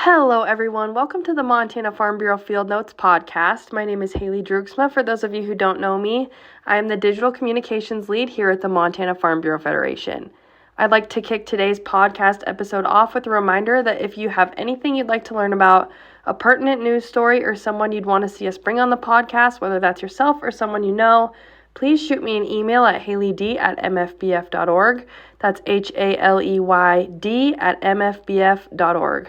Hello, everyone. Welcome to the Montana Farm Bureau Field Notes podcast. My name is Haley Droogsma. For those of you who don't know me, I am the digital communications lead here at the Montana Farm Bureau Federation. I'd like to kick today's podcast episode off with a reminder that if you have anything you'd like to learn about, a pertinent news story, or someone you'd want to see us bring on the podcast, whether that's yourself or someone you know, please shoot me an email at haleyd@mfbf.org. That's HALEYD@mfbf.org.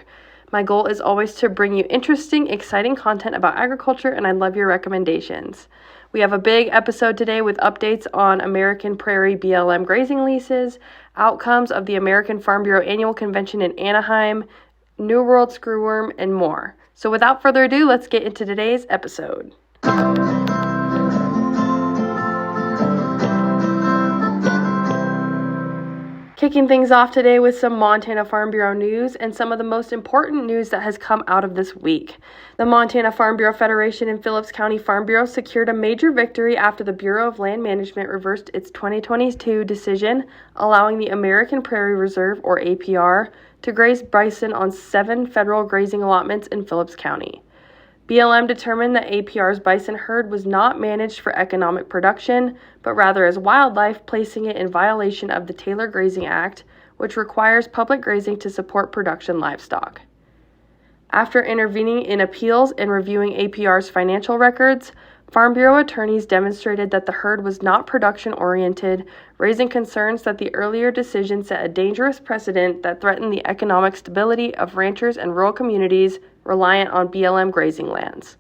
My goal is always to bring you interesting, exciting content about agriculture, and I love your recommendations. We have a big episode today with updates on American Prairie BLM grazing leases, outcomes of the American Farm Bureau Annual Convention in Anaheim, New World screwworm, and more. So without further ado, let's get into today's episode. Kicking things off today with some Montana Farm Bureau news and some of the most important news that has come out of this week. The Montana Farm Bureau Federation and Phillips County Farm Bureau secured a major victory after the Bureau of Land Management reversed its 2022 decision allowing the American Prairie Reserve, or APR, to graze bison on 7 federal grazing allotments in Phillips County. BLM determined that APR's bison herd was not managed for economic production, but rather as wildlife, placing it in violation of the Taylor Grazing Act, which requires public grazing to support production livestock. After intervening in appeals and reviewing APR's financial records, Farm Bureau attorneys demonstrated that the herd was not production-oriented, raising concerns that the earlier decision set a dangerous precedent that threatened the economic stability of ranchers and rural communities reliant on BLM grazing lands.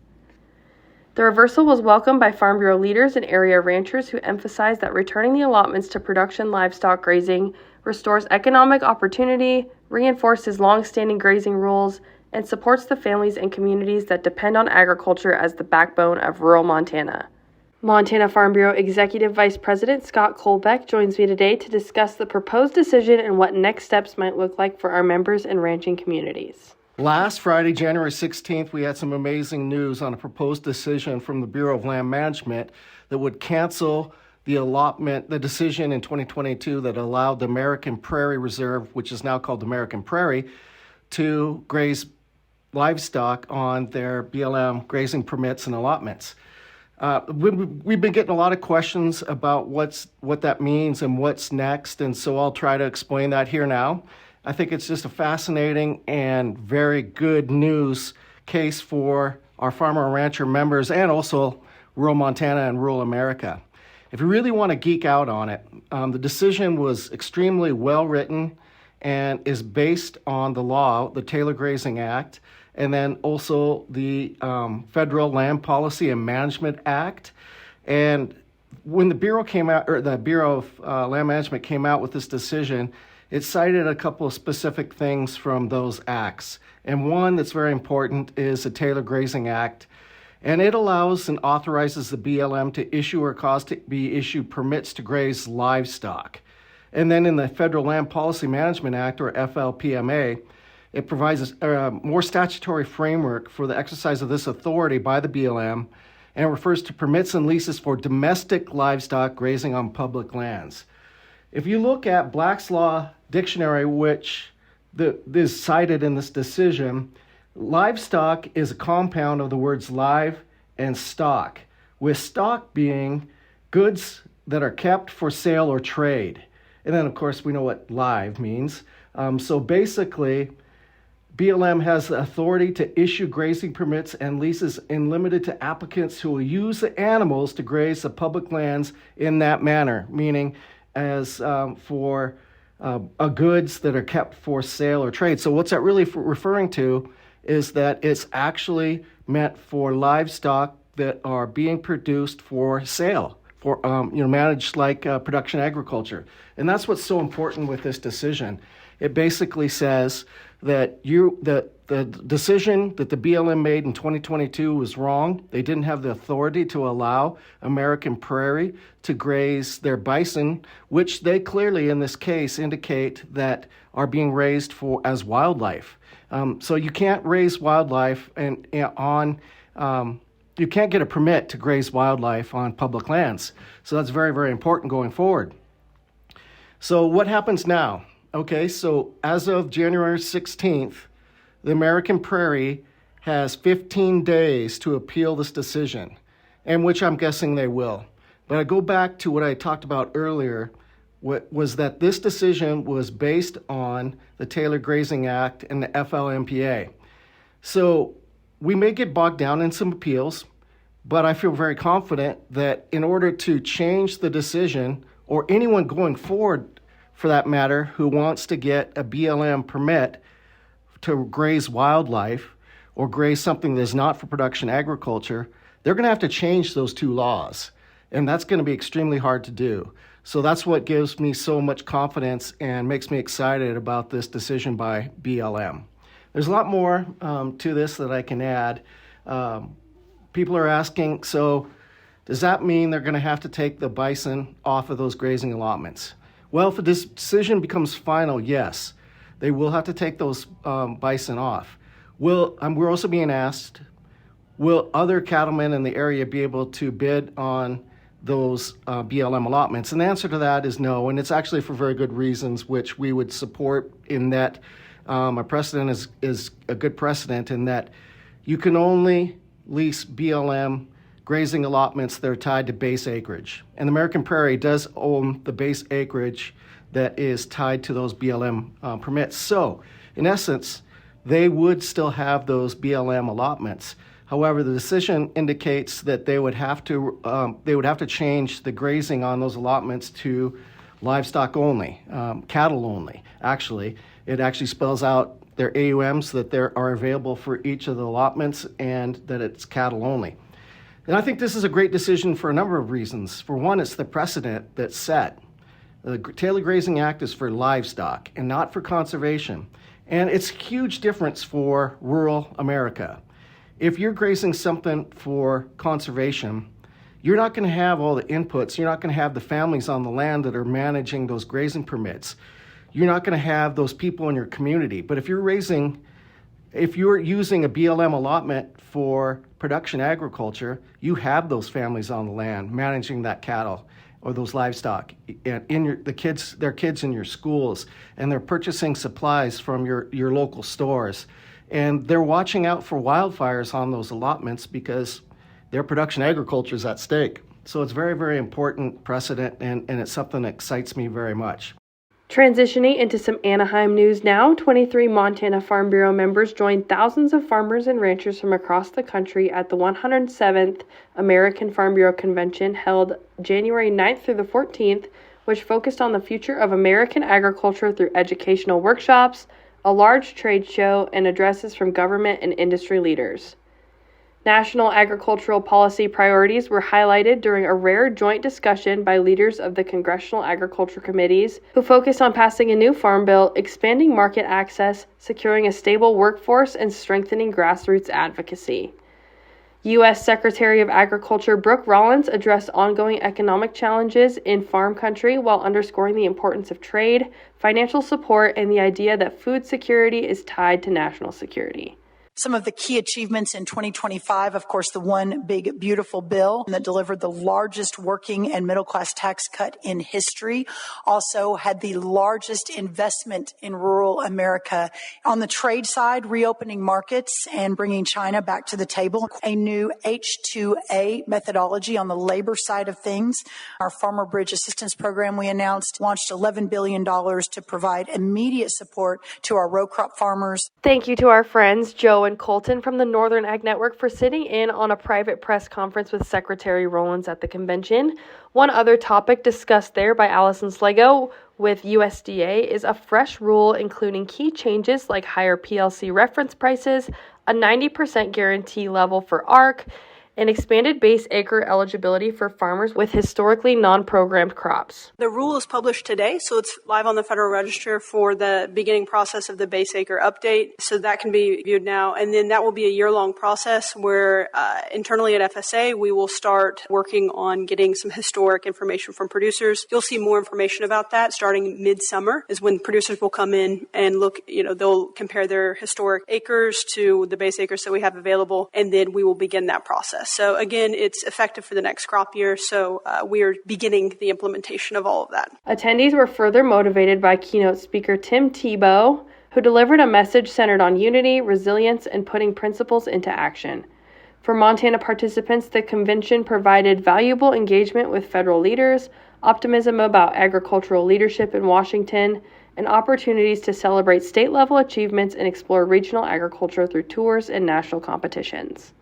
The reversal was welcomed by Farm Bureau leaders and area ranchers who emphasized that returning the allotments to production livestock grazing restores economic opportunity, reinforces long-standing grazing rules, and supports the families and communities that depend on agriculture as the backbone of rural Montana. Montana Farm Bureau Executive Vice President Scott Colbeck joins me today to discuss the proposed decision and what next steps might look like for our members and ranching communities. Last Friday, January 16th, we had some amazing news on a proposed decision from the Bureau of Land Management that would cancel the decision in 2022 that allowed the American Prairie Reserve, which is now called American Prairie, to graze livestock on their BLM grazing permits and allotments. We've been getting a lot of questions about what that means and what's next, and so I'll try to explain that here now. I think it's just a fascinating and very good news case for our farmer and rancher members and also rural Montana and rural America. If you really want to geek out on it, the decision was extremely well written and is based on the law, the Taylor Grazing Act, and then also the Federal Land Policy and Management Act. And when the Bureau of Land Management came out with this decision, it cited a couple of specific things from those acts. And one that's very important is the Taylor Grazing Act. And it allows and authorizes the BLM to issue or cause to be issued permits to graze livestock. And then in the Federal Land Policy Management Act, or FLPMA, it provides a more statutory framework for the exercise of this authority by the BLM, and it refers to permits and leases for domestic livestock grazing on public lands. If you look at Black's Law Dictionary, which is cited in this decision, livestock is a compound of the words live and stock, with stock being goods that are kept for sale or trade. And then, of course, we know what live means. So basically, BLM has the authority to issue grazing permits and leases limited to applicants who will use the animals to graze the public lands in that manner, meaning as for goods that are kept for sale or trade. So what's that really referring to is that it's actually meant for livestock that are being produced for sale, for managed like production agriculture. And that's what's so important with this decision. It basically says that the decision that the BLM made in 2022 was wrong. They didn't have the authority to allow American Prairie to graze their bison, which they clearly in this case indicate that are being raised as wildlife. So you can't raise wildlife you can't get a permit to graze wildlife on public lands. So that's very, very important going forward. So what happens now? Okay, so as of January 16th, the American Prairie has 15 days to appeal this decision, and which I'm guessing they will. But I go back to what I talked about earlier, was that this decision was based on the Taylor Grazing Act and the FLMPA. So we may get bogged down in some appeals, but I feel very confident that in order to change the decision, or anyone going forward for that matter who wants to get a BLM permit to graze wildlife or graze something that's not for production agriculture, they're going to have to change those two laws. And that's going to be extremely hard to do. So that's what gives me so much confidence and makes me excited about this decision by BLM. There's a lot more to this that I can add. People are asking, so does that mean they're going to have to take the bison off of those grazing allotments? Well, if this decision becomes final, yes, they will have to take those bison off. We're also being asked, will other cattlemen in the area be able to bid on those BLM allotments? And the answer to that is no, and it's actually for very good reasons, which we would support, in that a precedent is a good precedent in that you can only lease BLM grazing allotments that are tied to base acreage. And the American Prairie does own the base acreage that is tied to those BLM permits. So, in essence, they would still have those BLM allotments. However, the decision indicates that they would have to change the grazing on those allotments to livestock only, cattle only. Actually, it actually spells out their AUMs that there are available for each of the allotments, and that it's cattle only. And I think this is a great decision for a number of reasons. For one, it's the precedent that's set. The Taylor Grazing Act is for livestock and not for conservation. And it's a huge difference for rural America. If you're grazing something for conservation, you're not going to have all the inputs. You're not going to have the families on the land that are managing those grazing permits. You're not going to have those people in your community. But if you're using a BLM allotment for production agriculture, you have those families on the land managing that cattle or those livestock, and their kids in your schools, and they're purchasing supplies from your local stores. And they're watching out for wildfires on those allotments because their production agriculture is at stake. So it's very, very important precedent, and it's something that excites me very much. Transitioning into some Anaheim news now, 23 Montana Farm Bureau members joined thousands of farmers and ranchers from across the country at the 107th American Farm Bureau Convention held January 9th through the 14th, which focused on the future of American agriculture through educational workshops, a large trade show, and addresses from government and industry leaders. National agricultural policy priorities were highlighted during a rare joint discussion by leaders of the Congressional Agriculture Committees, who focused on passing a new farm bill, expanding market access, securing a stable workforce, and strengthening grassroots advocacy. U.S. Secretary of Agriculture Brooke Rollins addressed ongoing economic challenges in farm country while underscoring the importance of trade, financial support, and the idea that food security is tied to national security. Some of the key achievements in 2025, of course, the one big, beautiful bill that delivered the largest working and middle-class tax cut in history, also had the largest investment in rural America. On the trade side, reopening markets and bringing China back to the table. A new H-2A methodology on the labor side of things. Our Farmer Bridge Assistance Program we announced launched $11 billion to provide immediate support to our row crop farmers. Thank you to our friends Joe and Colton from the Northern Ag Network for sitting in on a private press conference with Secretary Rollins at the convention. One other topic discussed there by Allison Slego with USDA is a fresh rule including key changes like higher PLC reference prices, a 90% guarantee level for ARC, and expanded base acre eligibility for farmers with historically non-programmed crops. The rule is published today, so it's live on the Federal Register for the beginning process of the base acre update. So that can be viewed now. And then that will be a year-long process where internally at FSA, we will start working on getting some historic information from producers. You'll see more information about that starting midsummer is when producers will come in and look, they'll compare their historic acres to the base acres that we have available, and then we will begin that process. So again, it's effective for the next crop year, so we are beginning the implementation of all of that. Attendees were further motivated by keynote speaker Tim Tebow, who delivered a message centered on unity, resilience, and putting principles into action. For Montana participants, the convention provided valuable engagement with federal leaders, optimism about agricultural leadership in Washington, and opportunities to celebrate state-level achievements and explore regional agriculture through tours and national competitions.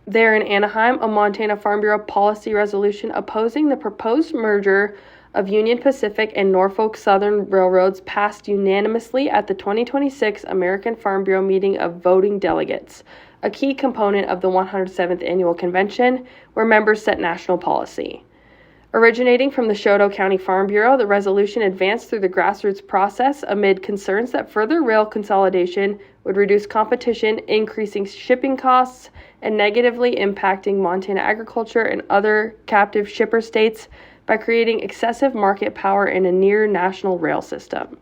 There in Anaheim, a Montana Farm Bureau policy resolution opposing the proposed merger of Union Pacific and Norfolk Southern Railroads passed unanimously at the 2026 American Farm Bureau meeting of voting delegates, a key component of the 107th Annual Convention, where members set national policy. Originating from the Choteau County Farm Bureau, the resolution advanced through the grassroots process amid concerns that further rail consolidation would reduce competition, increasing shipping costs, and negatively impacting Montana agriculture and other captive shipper states by creating excessive market power in a near-national rail system.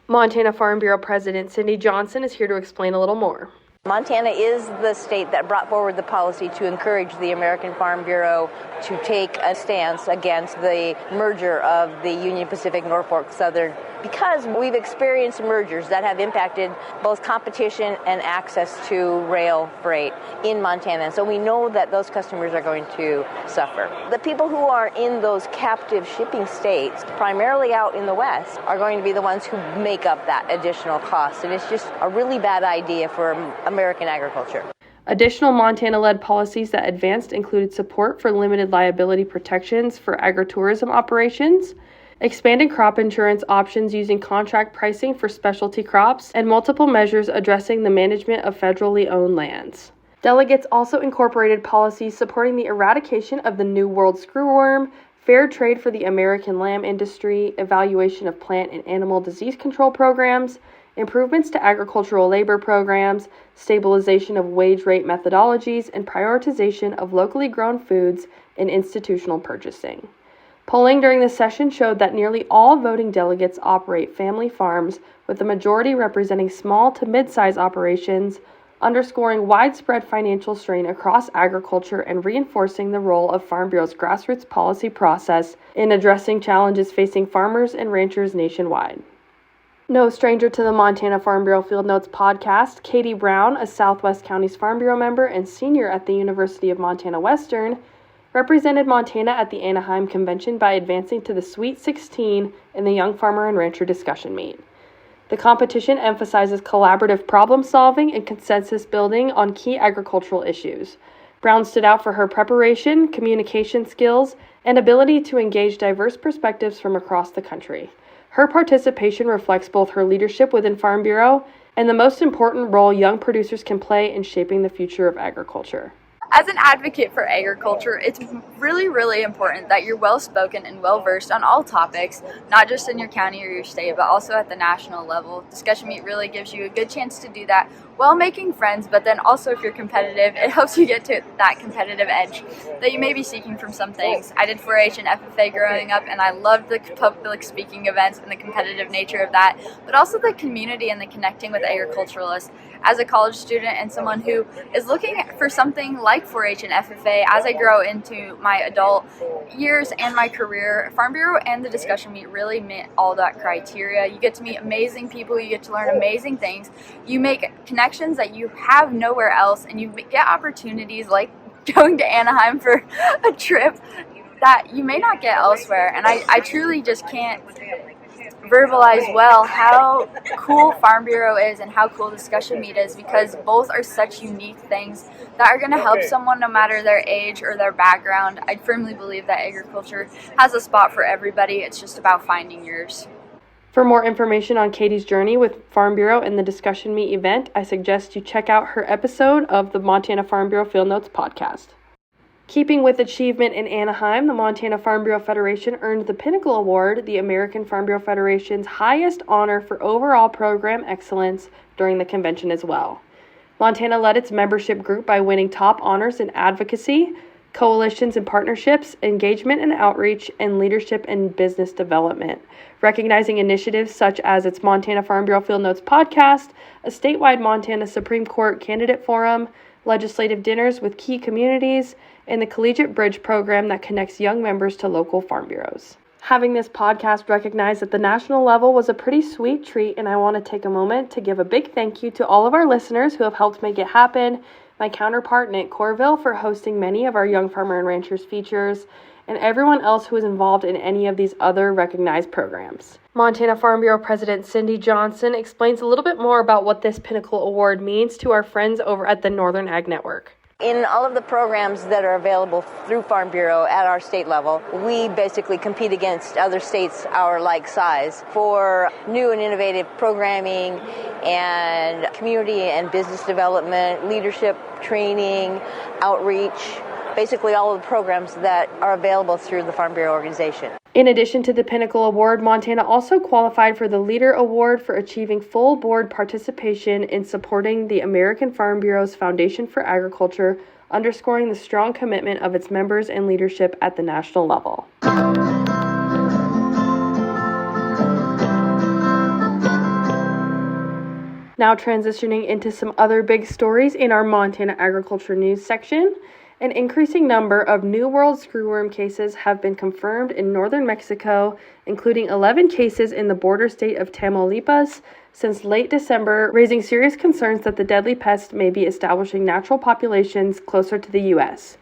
Montana Farm Bureau President Cindy Johnson is here to explain a little more. Montana is the state that brought forward the policy to encourage the American Farm Bureau to take a stance against the merger of the Union Pacific Norfolk Southern, because we've experienced mergers that have impacted both competition and access to rail freight in Montana. So we know that those customers are going to suffer. The people who are in those captive shipping states, primarily out in the West, are going to be the ones who make up that additional cost. And it's just a really bad idea for American agriculture. Additional Montana-led policies that advanced included support for limited liability protections for agritourism operations, expanded crop insurance options using contract pricing for specialty crops, and multiple measures addressing the management of federally owned lands. Delegates also incorporated policies supporting the eradication of the New World screwworm, fair trade for the American lamb industry, evaluation of plant and animal disease control programs, improvements to agricultural labor programs, stabilization of wage rate methodologies, and prioritization of locally grown foods in institutional purchasing. Polling during the session showed that nearly all voting delegates operate family farms, with the majority representing small to mid-size operations, underscoring widespread financial strain across agriculture and reinforcing the role of Farm Bureau's grassroots policy process in addressing challenges facing farmers and ranchers nationwide. No stranger to the Montana Farm Bureau Field Notes podcast, Katie Brown, a Southwest Counties Farm Bureau member and senior at the University of Montana Western, represented Montana at the Anaheim Convention by advancing to the Sweet 16 in the Young Farmer and Rancher discussion meet. The competition emphasizes collaborative problem solving and consensus building on key agricultural issues. Brown stood out for her preparation, communication skills, and ability to engage diverse perspectives from across the country. Her participation reflects both her leadership within Farm Bureau and the most important role young producers can play in shaping the future of agriculture. As an advocate for agriculture, it's really, really important that you're well-spoken and well-versed on all topics, not just in your county or your state, but also at the national level. Discussion Meet really gives you a good chance to do that while making friends, but then also if you're competitive, it helps you get to that competitive edge that you may be seeking from some things. I did 4-H and FFA growing up, and I loved the public speaking events and the competitive nature of that, but also the community and the connecting with agriculturalists. As a college student and someone who is looking for something like 4-H and FFA as I grow into my adult years and my career, Farm Bureau and the Discussion Meet really met all that criteria. You get to meet amazing people, you get to learn amazing things, you make connections that you have nowhere else, and you get opportunities like going to Anaheim for a trip that you may not get elsewhere. And I truly just can't verbalize well how cool Farm Bureau is and how cool Discussion Meet is, because both are such unique things that are going to help someone no matter their age or their background. I firmly believe that agriculture has a spot for everybody. It's just about finding yours. For more information on Katie's journey with Farm Bureau and the Discussion Meet event, I suggest you check out her episode of the Montana Farm Bureau Field Notes podcast. Keeping with achievement in Anaheim, the Montana Farm Bureau Federation earned the Pinnacle Award, the American Farm Bureau Federation's highest honor for overall program excellence, during the convention as well. Montana led its membership group by winning top honors in advocacy, coalitions and partnerships, engagement and outreach, and leadership and business development, recognizing initiatives such as its Montana Farm Bureau Field Notes podcast, a statewide Montana Supreme Court candidate forum, legislative dinners with key communities, and the Collegiate Bridge program that connects young members to local farm bureaus. Having this podcast recognize at the national level was a pretty sweet treat, and I want to take a moment to give a big thank you to all of our listeners who have helped make it happen, my counterpart Nick Corville for hosting many of our Young Farmer and Ranchers features, and everyone else who is involved in any of these other recognized programs. Montana Farm Bureau President Cindy Johnson explains a little bit more about what this Pinnacle Award means to our friends over at the Northern Ag Network. In all of the programs that are available through Farm Bureau at our state level, we basically compete against other states our like size for new and innovative programming and community and business development, leadership training, outreach, basically all of the programs that are available through the Farm Bureau organization. In addition to the Pinnacle Award, Montana also qualified for the Leader Award for achieving full board participation in supporting the American Farm Bureau's Foundation for Agriculture, underscoring the strong commitment of its members and leadership at the national level. Now transitioning into some other big stories in our Montana agriculture news section. An increasing number of New World screwworm cases have been confirmed in northern Mexico, including 11 cases in the border state of Tamaulipas since late December, raising serious concerns that the deadly pest may be establishing natural populations closer to the U.S.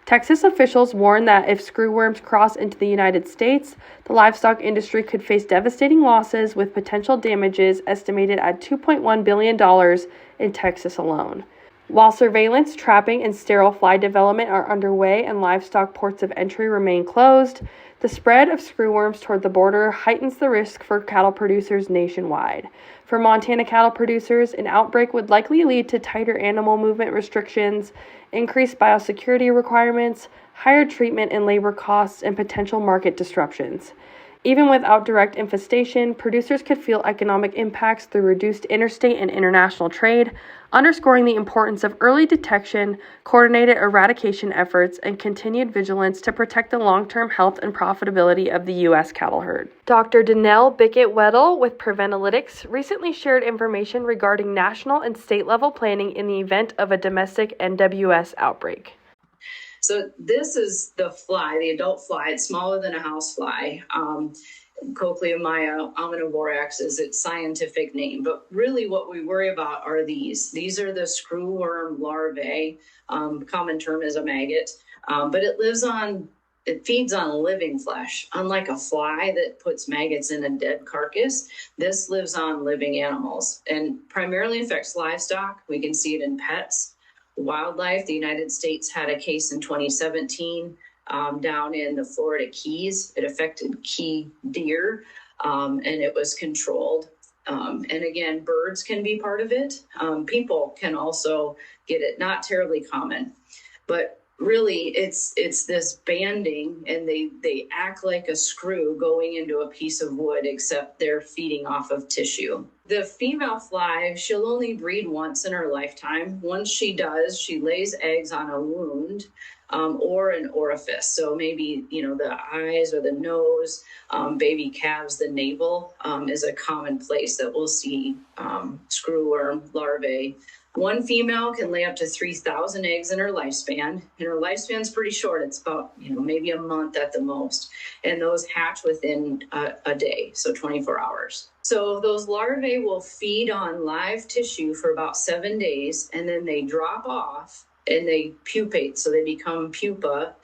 Texas officials warn that if screwworms cross into the United States, the livestock industry could face devastating losses with potential damages estimated at $2.1 billion in Texas alone. While surveillance, trapping, and sterile fly development are underway and livestock ports of entry remain closed, the spread of screwworms toward the border heightens the risk for cattle producers nationwide. For Montana cattle producers, an outbreak would likely lead to tighter animal movement restrictions, increased biosecurity requirements, higher treatment and labor costs, and potential market disruptions. Even without direct infestation, producers could feel economic impacts through reduced interstate and international trade, underscoring the importance of early detection, coordinated eradication efforts, and continued vigilance to protect the long-term health and profitability of the U.S. cattle herd. Dr. Danelle Bickett-Weddle with Preventalytics recently shared information regarding national and state-level planning in the event of a domestic NWS outbreak. So this is the fly, the adult fly. It's smaller than a housefly. Cochleomya omnivorax is its scientific name. But really what we worry about are these. These are the screwworm larvae. Common term is a maggot. But it feeds on living flesh. Unlike a fly that puts maggots in a dead carcass, this lives on living animals and primarily affects livestock. We can see it in pets. Wildlife. The United States had a case in 2017 down in the Florida Keys. It affected key deer and it was controlled. And again, birds can be part of it. People can also get it, not terribly common, but really it's this banding, and they act like a screw going into a piece of wood, except they're feeding off of tissue. The female fly, she'll only breed once in her lifetime. Once she does, she lays eggs on a wound or an orifice. So maybe, the eyes or the nose, baby calves, the navel is a common place that we'll see screwworm larvae. One female can lay up to 3,000 eggs in her lifespan, and her lifespan's pretty short. It's about, maybe a month at the most. And those hatch within a day, so 24 hours. So those larvae will feed on live tissue for about 7 days, and then they drop off and they pupate. So they become pupa.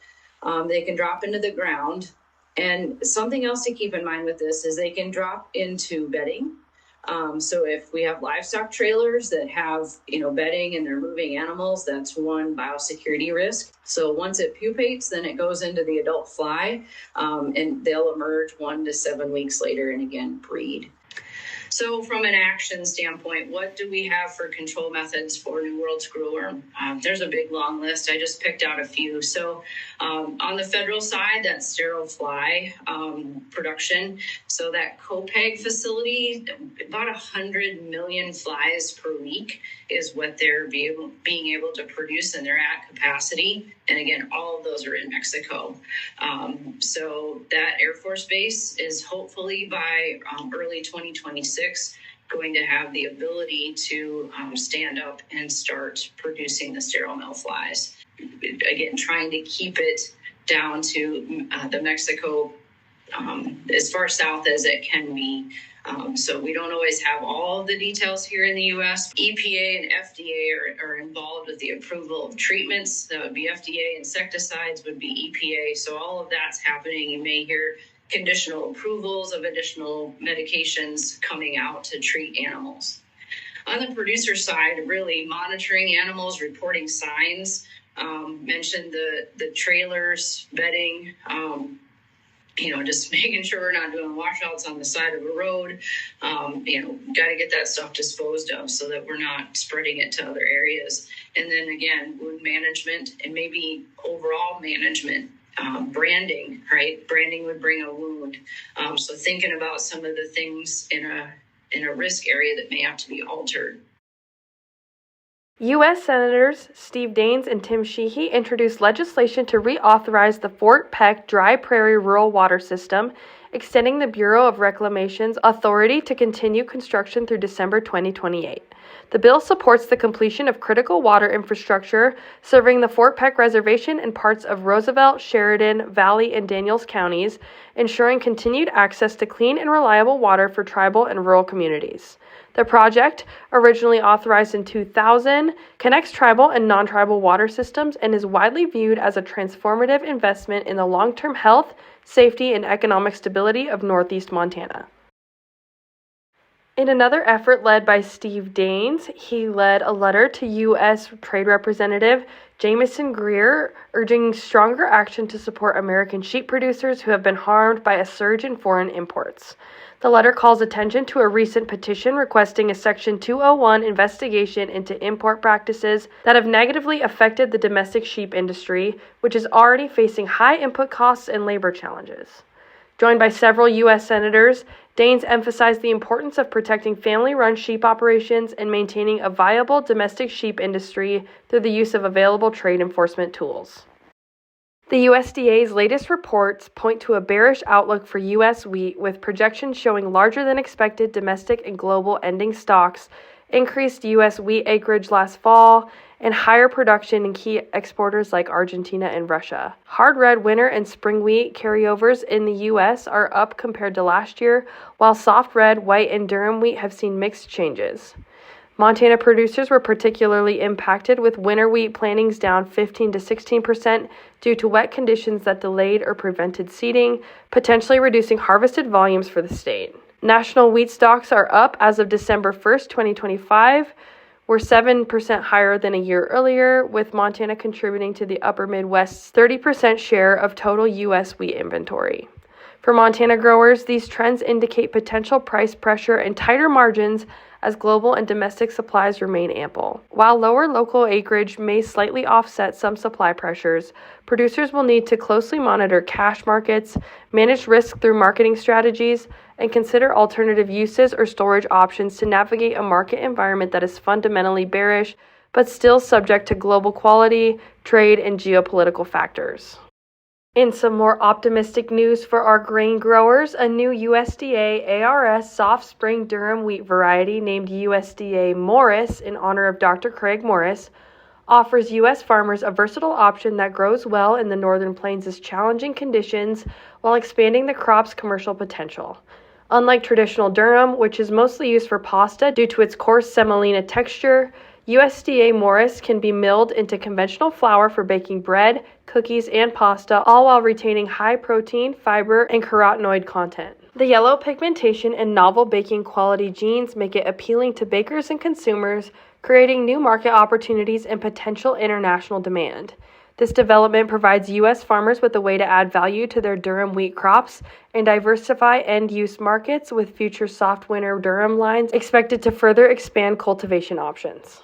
They can drop into the ground. And something else to keep in mind with this is they can drop into bedding. So if we have livestock trailers that have, bedding and they're moving animals, that's one biosecurity risk. So once it pupates, then it goes into the adult fly, and they'll emerge 1 to 7 weeks later and again breed. So from an action standpoint, what do we have for control methods for New World screwworm? There's a big long list. I just picked out a few. So on the federal side, that's sterile fly production. So that COPEG facility, about 100 million flies per week is what they're being able to produce, and they're at capacity. And again, all of those are in Mexico. So that Air Force Base is hopefully by early 2026 going to have the ability to stand up and start producing the sterile male flies. Again, trying to keep it down to the Mexico as far south as it can be. So we don't always have all of the details here in the U.S. EPA and FDA are involved with the approval of treatments. That would be FDA. Insecticides would be EPA. So all of that's happening. You may hear conditional approvals of additional medications coming out to treat animals. On the producer side, really monitoring animals, reporting signs, mentioned the trailers, bedding, just making sure we're not doing washouts on the side of a road. Got to get that stuff disposed of so that we're not spreading it to other areas. And then again, wound management and maybe overall management, branding, right? Branding would bring a wound. So thinking about some of the things in a risk area that may have to be altered. U.S. Senators Steve Daines and Tim Sheehy introduced legislation to reauthorize the Fort Peck Dry Prairie Rural Water System, extending the Bureau of Reclamation's authority to continue construction through December 2028. The bill supports the completion of critical water infrastructure serving the Fort Peck Reservation and parts of Roosevelt, Sheridan, Valley, and Daniels counties, ensuring continued access to clean and reliable water for tribal and rural communities. The project, originally authorized in 2000, connects tribal and non-tribal water systems and is widely viewed as a transformative investment in the long-term health, safety, and economic stability of Northeast Montana. In another effort led by Steve Daines, he led a letter to U.S. Trade Representative Jamison Greer urging stronger action to support American sheep producers who have been harmed by a surge in foreign imports. The letter calls attention to a recent petition requesting a Section 201 investigation into import practices that have negatively affected the domestic sheep industry, which is already facing high input costs and labor challenges. Joined by several U.S. senators, Daines emphasized the importance of protecting family-run sheep operations and maintaining a viable domestic sheep industry through the use of available trade enforcement tools. The USDA's latest reports point to a bearish outlook for U.S. wheat, with projections showing larger than expected domestic and global ending stocks, increased U.S. wheat acreage last fall, and higher production in key exporters like Argentina and Russia. Hard red winter and spring wheat carryovers in the U.S. are up compared to last year, while soft red, white, and durum wheat have seen mixed changes. Montana producers were particularly impacted, with winter wheat plantings down 15 to 16% due to wet conditions that delayed or prevented seeding, potentially reducing harvested volumes for the state. National wheat stocks are up as of December 1st, 2025, were 7% higher than a year earlier, with Montana contributing to the upper Midwest's 30% share of total U.S. wheat inventory. For Montana growers, these trends indicate potential price pressure and tighter margins as global and domestic supplies remain ample. While lower local acreage may slightly offset some supply pressures, producers will need to closely monitor cash markets, manage risk through marketing strategies, and consider alternative uses or storage options to navigate a market environment that is fundamentally bearish, but still subject to global quality, trade, and geopolitical factors. In some more optimistic news for our grain growers, a new USDA ARS soft spring durum wheat variety named USDA Morris in honor of Dr. Craig Morris offers U.S. farmers a versatile option that grows well in the Northern Plains' challenging conditions while expanding the crop's commercial potential. Unlike traditional durum, which is mostly used for pasta due to its coarse semolina texture, USDA Morris can be milled into conventional flour for baking bread, cookies, and pasta, all while retaining high protein, fiber, and carotenoid content. The yellow pigmentation and novel baking quality genes make it appealing to bakers and consumers, creating new market opportunities and potential international demand. This development provides U.S. farmers with a way to add value to their durum wheat crops and diversify end-use markets, with future soft winter durum lines expected to further expand cultivation options.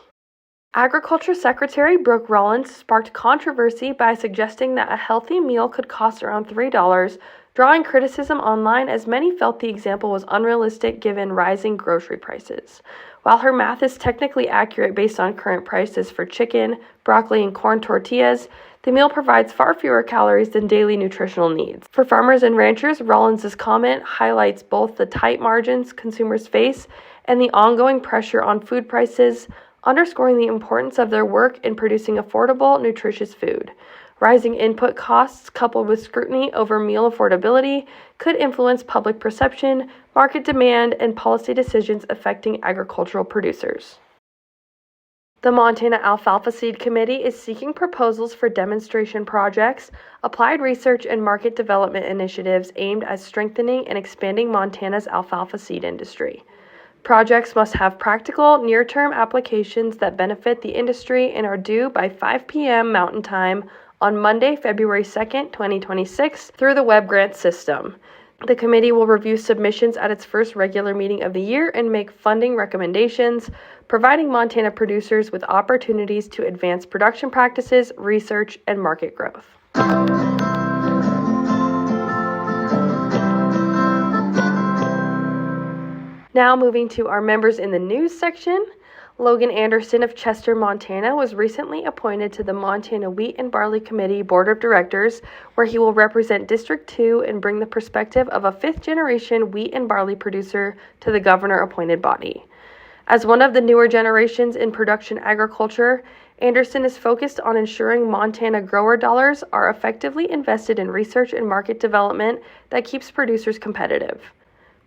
Agriculture Secretary Brooke Rollins sparked controversy by suggesting that a healthy meal could cost around $3, drawing criticism online as many felt the example was unrealistic given rising grocery prices. While her math is technically accurate based on current prices for chicken, broccoli, and corn tortillas, the meal provides far fewer calories than daily nutritional needs. For farmers and ranchers, Rollins' comment highlights both the tight margins consumers face and the ongoing pressure on food prices, underscoring the importance of their work in producing affordable, nutritious food. Rising input costs coupled with scrutiny over meal affordability could influence public perception, market demand, and policy decisions affecting agricultural producers. The Montana Alfalfa Seed Committee is seeking proposals for demonstration projects, applied research, and market development initiatives aimed at strengthening and expanding Montana's alfalfa seed industry. Projects must have practical, near-term applications that benefit the industry and are due by 5 p.m. Mountain Time on Monday, February 2nd, 2026, through the web grant system. The committee will review submissions at its first regular meeting of the year and make funding recommendations, providing Montana producers with opportunities to advance production practices, research, and market growth. Now moving to our members in the news section. Logan Anderson of Chester, Montana, was recently appointed to the Montana Wheat and Barley Committee Board of Directors, where he will represent District 2 and bring the perspective of a fifth-generation wheat and barley producer to the governor-appointed body. As one of the newer generations in production agriculture, Anderson is focused on ensuring Montana grower dollars are effectively invested in research and market development that keeps producers competitive.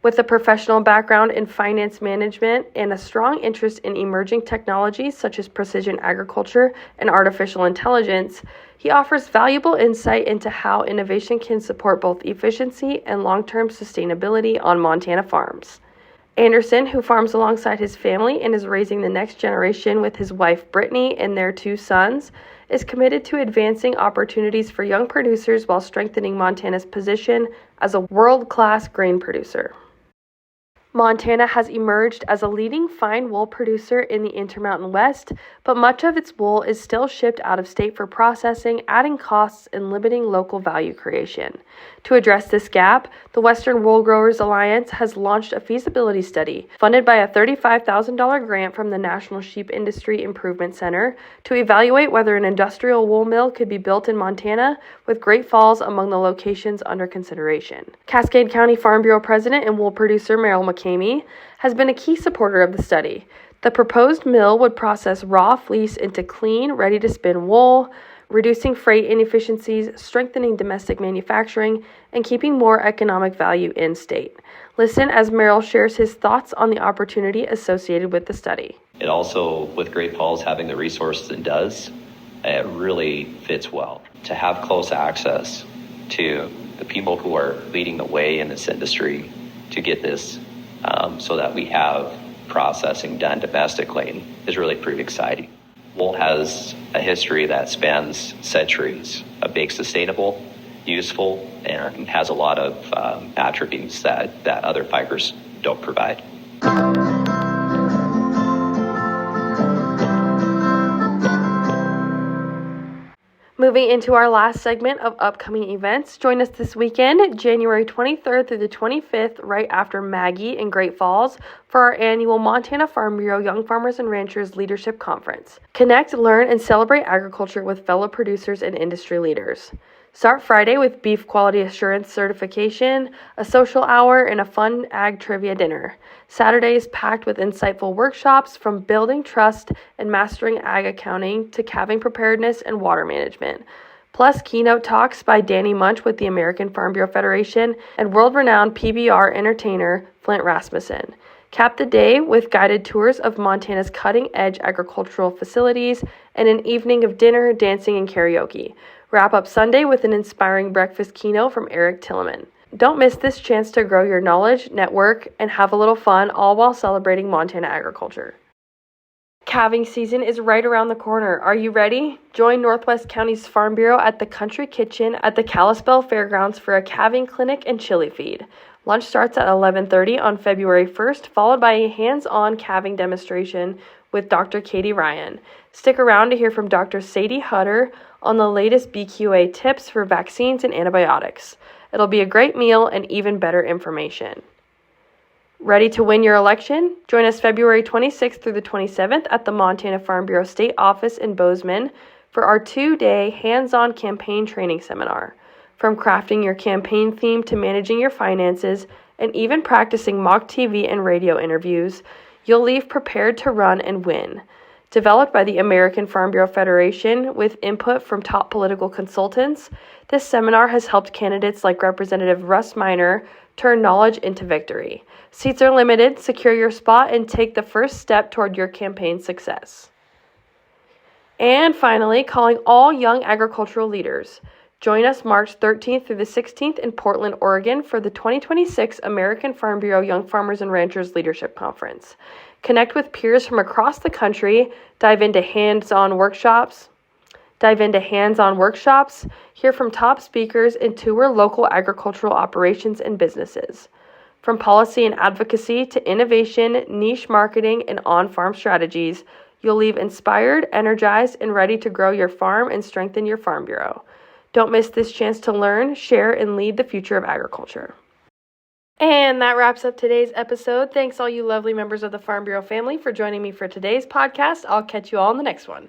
With a professional background in finance management and a strong interest in emerging technologies such as precision agriculture and artificial intelligence, he offers valuable insight into how innovation can support both efficiency and long-term sustainability on Montana farms. Anderson, who farms alongside his family and is raising the next generation with his wife Brittany and their 2 sons, is committed to advancing opportunities for young producers while strengthening Montana's position as a world-class grain producer. Montana has emerged as a leading fine wool producer in the Intermountain West, but much of its wool is still shipped out of state for processing, adding costs and limiting local value creation. To address this gap, the Western Wool Growers Alliance has launched a feasibility study funded by a $35,000 grant from the National Sheep Industry Improvement Center to evaluate whether an industrial wool mill could be built in Montana, with Great Falls among the locations under consideration. Cascade County Farm Bureau President and wool producer Merrill McCamey has been a key supporter of the study. The proposed mill would process raw fleece into clean, ready-to-spin wool, reducing freight inefficiencies, strengthening domestic manufacturing, and keeping more economic value in-state. Listen as Merrill shares his thoughts on the opportunity associated with the study. It also, with Great Falls having the resources it does, it really fits well. To have close access to the people who are leading the way in this industry to get this so that we have processing done domestically is really pretty exciting. Wool has a history that spans centuries of being sustainable, useful, and has a lot of attributes that other fibers don't provide. Moving into our last segment of upcoming events, join us this weekend, January 23rd through the 25th, right after Maggie in Great Falls, for our annual Montana Farm Bureau Young Farmers and Ranchers Leadership Conference. Connect, learn, and celebrate agriculture with fellow producers and industry leaders. Start Friday with beef quality assurance certification, a social hour, and a fun ag trivia dinner. Saturday is packed with insightful workshops from building trust and mastering ag accounting to calving preparedness and water management. Plus keynote talks by Danny Munch with the American Farm Bureau Federation and world-renowned PBR entertainer Flint Rasmussen. Cap the day with guided tours of Montana's cutting-edge agricultural facilities and an evening of dinner, dancing, and karaoke. Wrap up Sunday with an inspiring breakfast keynote from Eric Tilleman. Don't miss this chance to grow your knowledge, network, and have a little fun, all while celebrating Montana agriculture. Calving season is right around the corner. Are you ready? Join Northwest County's Farm Bureau at the Country Kitchen at the Kalispell Fairgrounds for a calving clinic and chili feed. Lunch starts at 11:30 on February 1st, followed by a hands-on calving demonstration with Dr. Katie Ryan. Stick around to hear from Dr. Sadie Hutter on the latest BQA tips for vaccines and antibiotics. It'll be a great meal and even better information. Ready to win your election? Join us February 26th through the 27th at the Montana Farm Bureau State Office in Bozeman for our 2-day hands-on campaign training seminar. From crafting your campaign theme to managing your finances and even practicing mock TV and radio interviews, you'll leave prepared to run and win. Developed by the American Farm Bureau Federation with input from top political consultants, this seminar has helped candidates like Representative Russ Minor turn knowledge into victory. Seats are limited. Secure your spot and take the first step toward your campaign success. And finally, calling all young agricultural leaders. Join us March 13th through the 16th in Portland, Oregon for the 2026 American Farm Bureau Young Farmers and Ranchers Leadership Conference. Connect with peers from across the country, dive into hands-on workshops, hear from top speakers, and tour local agricultural operations and businesses. From policy and advocacy to innovation, niche marketing, and on-farm strategies, you'll leave inspired, energized, and ready to grow your farm and strengthen your Farm Bureau. Don't miss this chance to learn, share, and lead the future of agriculture. And that wraps up today's episode. Thanks all you lovely members of the Farm Bureau family for joining me for today's podcast. I'll catch you all in the next one.